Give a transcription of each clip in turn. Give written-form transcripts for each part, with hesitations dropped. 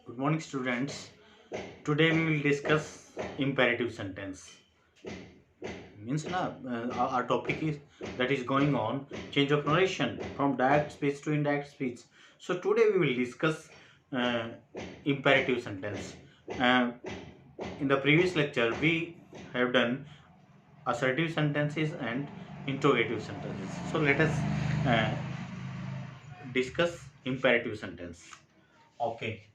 Good morning, students. Today we will discuss imperative sentence. Means our topic is that is going on change of narration from direct speech to indirect speech. So today we will discuss uh, imperative sentence. Uh, in the previous lecture, we have done assertive sentences and interrogative sentences. So let us uh, discuss imperative sentence. Okay.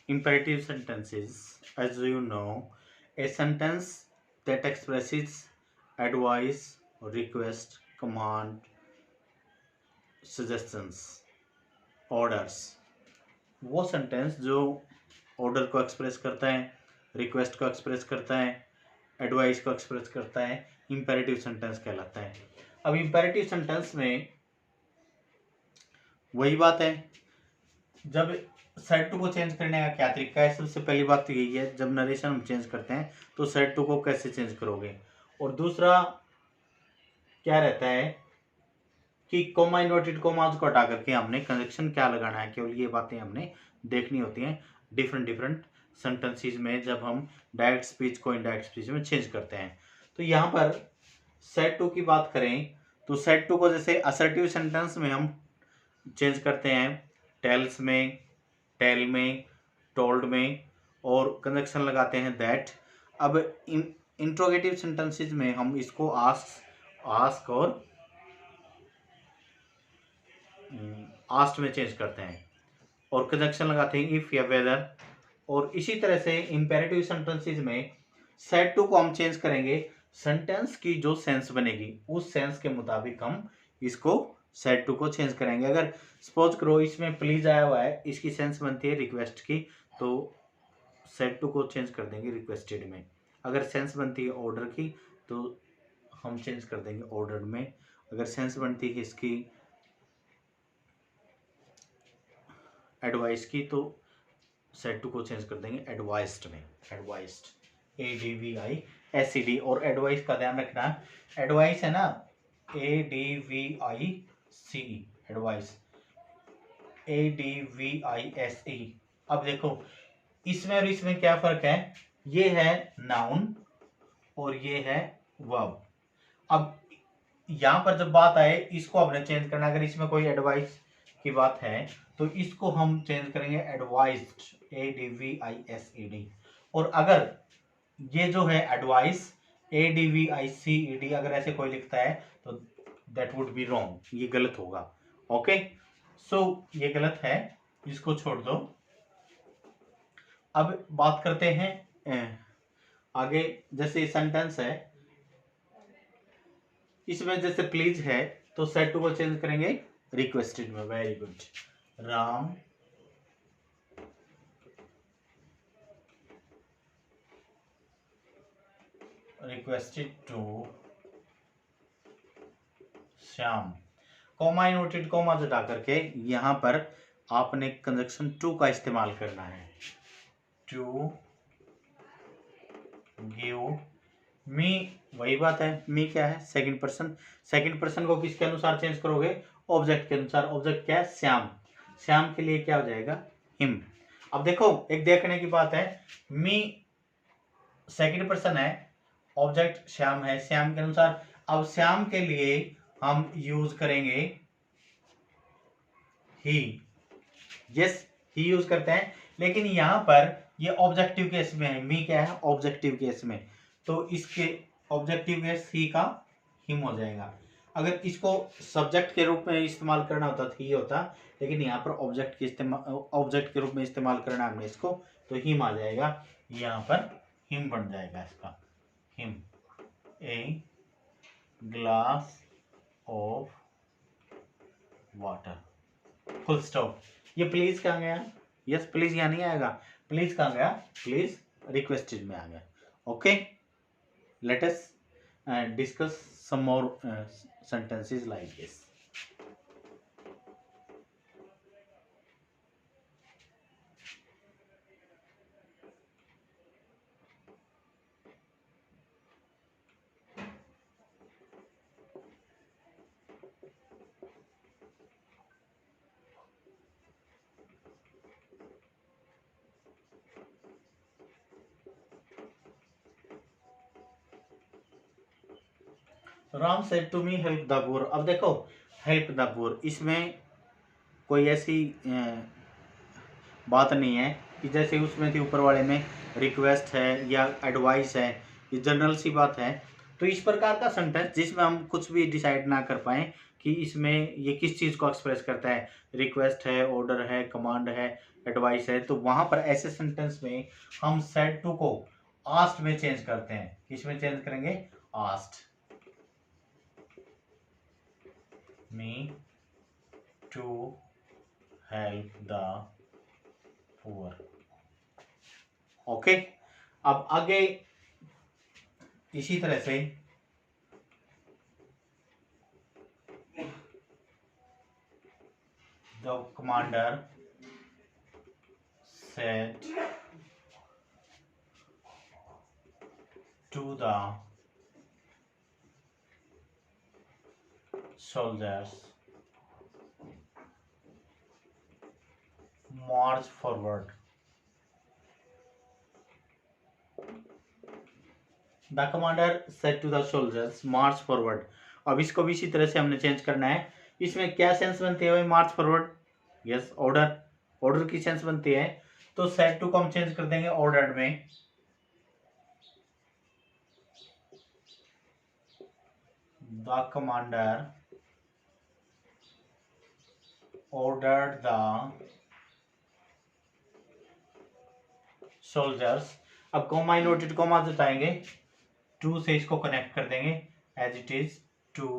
Imperative sentences, as you know, a sentence that expresses advice, request, command, suggestions, orders. वो sentence जो order को express करता है, request को express करता है, advice को express करता है, इंपेरेटिव सेंटेंस कहलाता है। अब इंपेरेटिव सेंटेंस में वही बात है, जब सेट टू को चेंज करने का क्या तरीका है। सबसे पहली बात तो यही है, जब नरेशन हम चेंज करते हैं तो सेट टू को कैसे चेंज करोगे। और दूसरा क्या रहता है कि कोमा इन्वर्टेड कोमास को हटा करके हमने कंजक्शन क्या लगाना है, केवल ये बातें हमने देखनी होती हैं डिफरेंट डिफरेंट सेंटेंसेस में, जब हम डायरेक्ट स्पीच को इनडायरेक्ट स्पीच में चेंज करते हैं। तो यहाँ पर सेट टू की बात करें तो सेट टू को जैसे असर्टिव सेंटेंस में हम चेंज करते हैं टेल्स में, टेल में, टोल्ड में, और कंजक्शन लगाते हैं दैट। अब इंट्रोगेटिव सेंटेंसेस में हम इसको आस्क और आस्ट में चेंज करते हैं और कंजक्शन लगाते हैं इफ या वेदर। और इसी तरह से इंपेरेटिव सेंटेंसेस में सेट टू को हम चेंज करेंगे, सेंटेंस की जो सेंस बनेगी उस सेंस के मुताबिक हम इसको सेट टू को चेंज करेंगे। अगर सपोज करो इसमें प्लीज आया हुआ है, इसकी सेंस बनती है रिक्वेस्ट की, तो सेट टू को चेंज कर देंगे रिक्वेस्टेड में। अगर सेंस बनती है ऑर्डर की तो हम चेंज कर देंगे ऑर्डर्ड में। अगर सेंस बनती है इसकी एडवाइस की तो सेट टू को चेंज कर देंगे एडवाइस्ड में। Advised ADVISED। और एडवाइस का ध्यान रखना, एडवाइस है ना ADVICE, एडवाइस ADVISE। अब देखो इसमें और इसमें क्या फर्क है, ये है नाउन और ये है वर्ब। अब यहां पर जब बात आए इसको हमने चेंज करना, अगर इसमें कोई एडवाइस की बात है तो इसको हम चेंज करेंगे एडवाइस्ड ADVISED। और अगर ये जो है एडवाइस ADVICED, अगर ऐसे कोई लिखता है तो दैट वुड बी रॉन्ग, ये गलत होगा। ओके, सो ये गलत है, इसको छोड़ दो। अब बात करते हैं आगे। जैसे सेंटेंस है इसमें जैसे प्लीज है तो सेट टू को चेंज करेंगे रिक्वेस्टेड में। Very good. Ram requested to Shyam, comma inverted comma हटा करके यहां पर आपने कंजक्शन टू का इस्तेमाल करना है। टू गिव मी, वही बात है, मी क्या है सेकंड पर्सन। सेकंड पर्सन को किसके अनुसार चेंज करोगे, ऑब्जेक्ट के अनुसार। ऑब्जेक्ट क्या है श्याम, श्याम के लिए क्या हो जाएगा हिम। अब देखो एक देखने की बात है, मी सेकंड पर्सन है, ऑब्जेक्ट श्याम है, श्याम के अनुसार। अब श्याम के लिए हम यूज करेंगे ही। यस, ही यूज करते हैं, लेकिन यहां पर ये ऑब्जेक्टिव केस में है, मी क्या है ऑब्जेक्टिव केस में, तो इसके ऑब्जेक्टिव केस ही का हिम हो जाएगा। अगर इसको सब्जेक्ट के रूप में इस्तेमाल करना होता तो ही होता, लेकिन यहाँ पर ऑब्जेक्ट के इस्तेमाल, ऑब्जेक्ट के रूप में इस्तेमाल करना हमने इसको, तो हिम आ जाएगा। यहाँ पर हिम बन जाएगा इसका, him a glass of water, full stop. ये प्लीज कहाँ गया? यस प्लीज यहाँ नहीं आएगा, प्लीज कहाँ गया? प्लीज रिक्वेस्टेड में आ गया। Okay, let us discuss some more sentences like this. Ram said to me help the poor। अब देखो help the poor, इसमें कोई ऐसी बात नहीं है कि जैसे उसमें थी ऊपर वाले में रिक्वेस्ट है या एडवाइस है, ये जनरल सी बात है। तो इस प्रकार का सेंटेंस जिसमें हम कुछ भी डिसाइड ना कर पाए कि इसमें ये किस चीज़ को एक्सप्रेस करता है, रिक्वेस्ट है, ऑर्डर है, कमांड है, एडवाइस है, तो वहाँ पर ऐसे सेंटेंस में हम सेड टू को आस्ट में चेंज करते हैं। किस में चेंज करेंगे? Asked me to help the poor. Okay, अब आगे इसी तरह से the commander said to the soldiers march forward। The commander said to the soldiers march forward. अब इसको भी इसी तरह से हमने चेंज करना है। इसमें क्या सेंस बनती है भाई? मार्च फॉरवर्ड। यस, ऑर्डर, ऑर्डर की सेंस बनती है। तो सेड टू को हम चेंज कर देंगे ऑर्डर्ड में। The commander ordered the soldiers. अब कॉमा इनवर्टेड कॉमा जताएंगे, टू से इसको कनेक्ट कर देंगे as it is to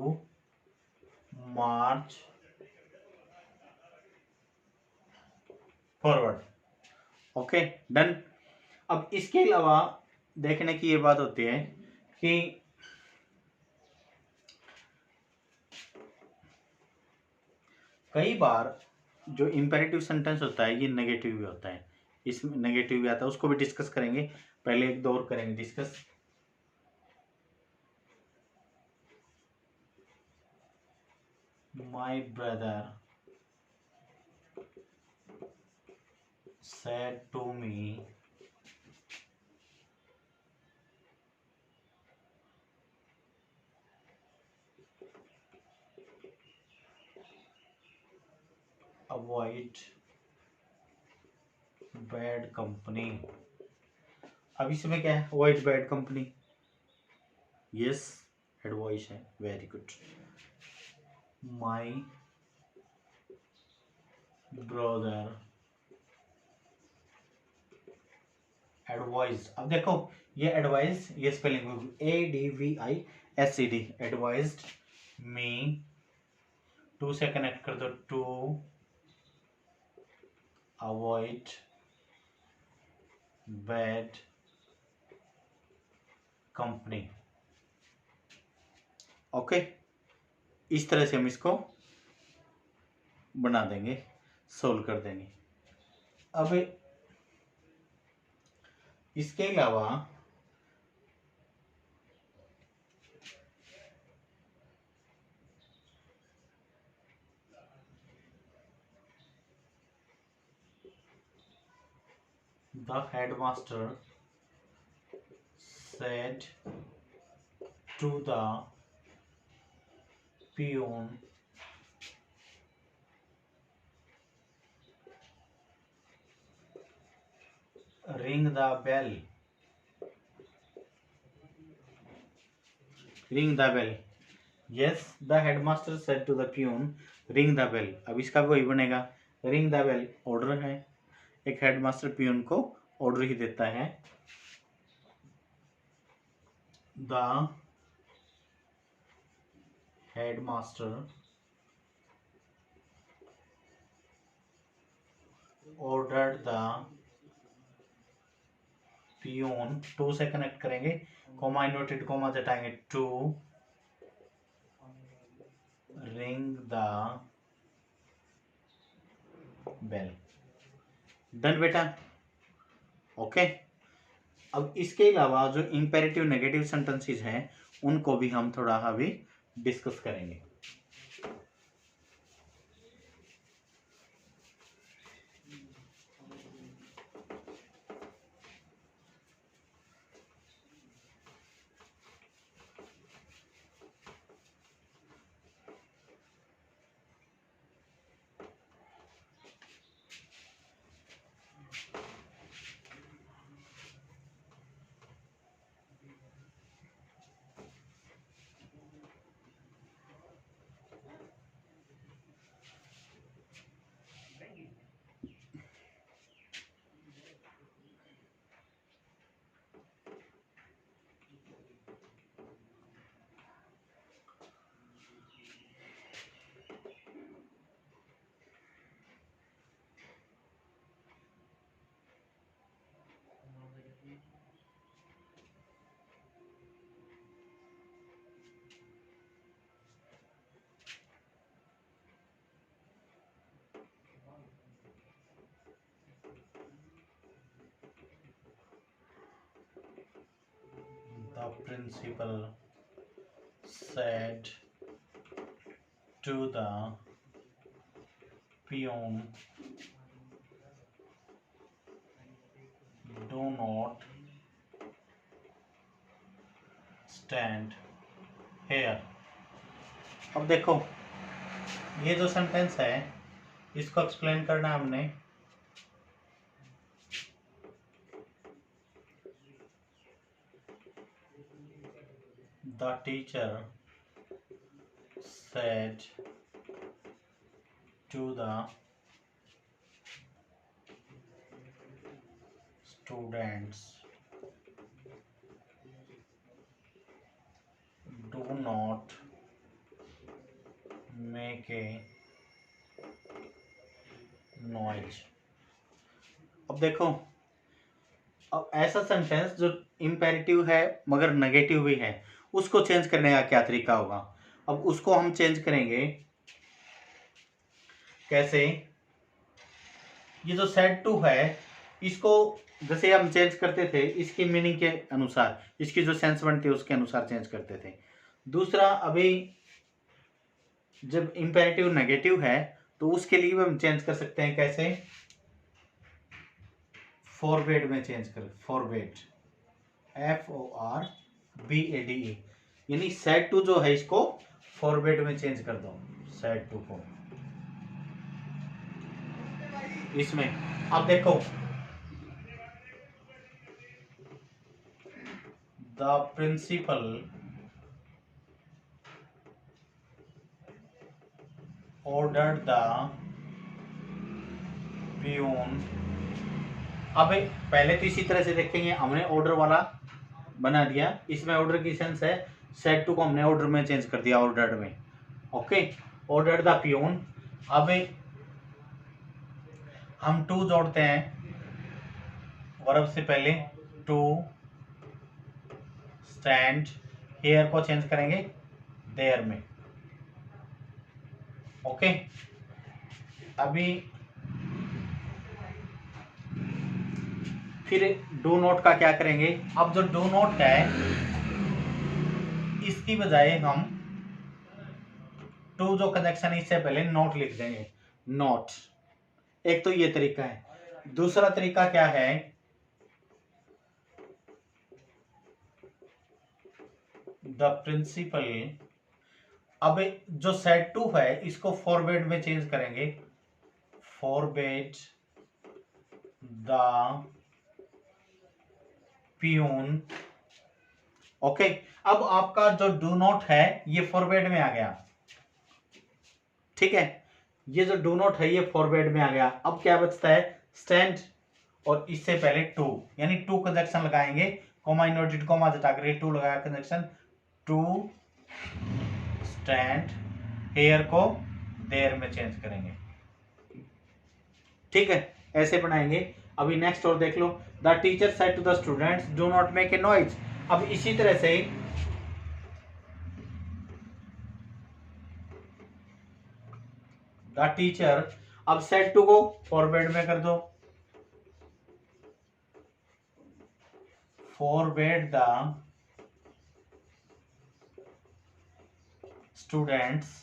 march forward. Okay done. अब इसके अलावा देखने की ये बात होती है कि कई बार जो इंपेरेटिव सेंटेंस होता है ये नेगेटिव भी होता है, इसमें नेगेटिव भी आता है, उसको भी डिस्कस करेंगे। पहले एक दो और करेंगे discuss. My brother said to me avoid bad company। अब इसमें क्या है? Avoid bad company. Yes, advice है, very good. My brother advise. अब देखो ये एडवाइस, ये spelling ADVISED, advised me, to से कनेक्ट कर दो, to avoid bad company. Okay, इस तरह से हम इसको बना देंगे, सोल्व कर देंगे। अब इसके अलावा the headmaster said to the peon ring the bell। ring the bell। yes, the headmaster said to the peon ring the bell। अब इसका वही बनेगा, ring the bell ऑर्डर है, एक हेडमास्टर पियून को ऑर्डर ही देता है। The headmaster order the peon, to से कनेक्ट करेंगे, कॉमा इन्वर्टेड कॉमा हटाएंगे, to ring the bell. Done बेटा। ओके। अब इसके अलावा जो इंपेरेटिव नेगेटिव सेंटेंसेस हैं उनको भी हम थोड़ा अभी डिस्कस करेंगे। The principal said to the peon, do not stand here। अब देखो ये जो सेंटेंस है इसको एक्सप्लेन करना है हमने। The teacher said to the students, do not make a noise। अब देखो, अब ऐसा सेंटेंस जो इम्पेरेटिव है मगर नेगेटिव भी है उसको चेंज करने का क्या तरीका होगा। अब उसको हम चेंज करेंगे कैसे। ये जो सेड टू है इसको जैसे हम चेंज करते थे इसकी मीनिंग के अनुसार, इसकी जो सेंस बनती है उसके अनुसार चेंज करते थे। दूसरा, अभी जब इम्पेरेटिव नेगेटिव है तो उसके लिए भी हम चेंज कर सकते हैं कैसे, फॉरवर्ड में चेंज कर, फॉरवर्ड FORBADE, यानी सेड टू जो है इसको फॉरवर्ड में चेंज कर दो, सेड टू को इसमें। अब देखो, the principal order the peon. अब पहले तो इसी तरह से देखेंगे, हमने ऑर्डर वाला बना दिया, इसमें ऑर्डर की सेंस है सेट टू को हमने ऑर्डर में चेंज कर दिया, ऑर्डर में। Okay, order the peon. अब हम टू जोड़ते हैं वर्ब से पहले, टू स्टैंड, हेयर को चेंज करेंगे देयर में। ओके, अभी फिर डू नॉट का क्या करेंगे। अब जो डू नॉट है इसकी बजाय हम टू जो कंजक्शन है इससे पहले नॉट लिख देंगे, नॉट। एक तो ये तरीका है। दूसरा तरीका क्या है, द प्रिंसिपल। अब जो सेड टू है इसको फॉरवर्ड में चेंज करेंगे, फॉरवर्ड द पियोन। ओके, अब आपका जो डू नॉट है ये फॉरवर्ड में आ गया, ठीक है। ये जो डू नॉट है ये फॉरवर्ड में आ गया। अब क्या बचता है, स्टैंड और इससे पहले टू, यानी टू कंजक्शन लगाएंगे, कॉमा इन्वर्टेड कॉमा हटाकर टू लगाया कंजक्शन, टू स्टैंड, हेयर को देयर में चेंज करेंगे, ठीक है। ऐसे बनाएंगे। अभी नेक्स्ट और देख लो, the teacher said to the students do not make a noise. अब इसी तरह से द टीचर, अब सेड टू को फॉरवर्ड में कर दो, फॉरवर्ड द स्टूडेंट्स।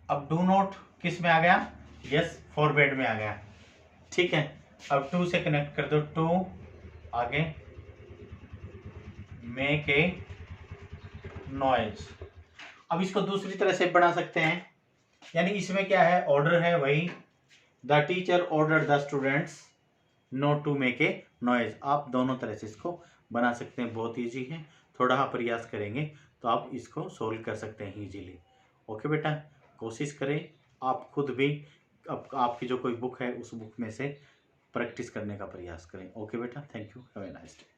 अब डू नॉट किस में आ गया, यस फॉरवर्ड में आ गया, ठीक है। अब टू से कनेक्ट कर दो, टू आगे मेक ए नॉइज। अब इसको दूसरी तरह से बना सकते हैं, यानी इसमें क्या है, ऑर्डर है वही, the teacher order the students not to make a noise. आप दोनों तरह से इसको बना सकते हैं, बहुत ईजी है, थोड़ा प्रयास करेंगे तो आप इसको सोल्व कर सकते हैं इजीली। ओके बेटा, कोशिश करें आप खुद भी, आपकी जो कोई बुक है उस बुक में से प्रैक्टिस करने का प्रयास करें। ओके बेटा, thank you, have a nice day.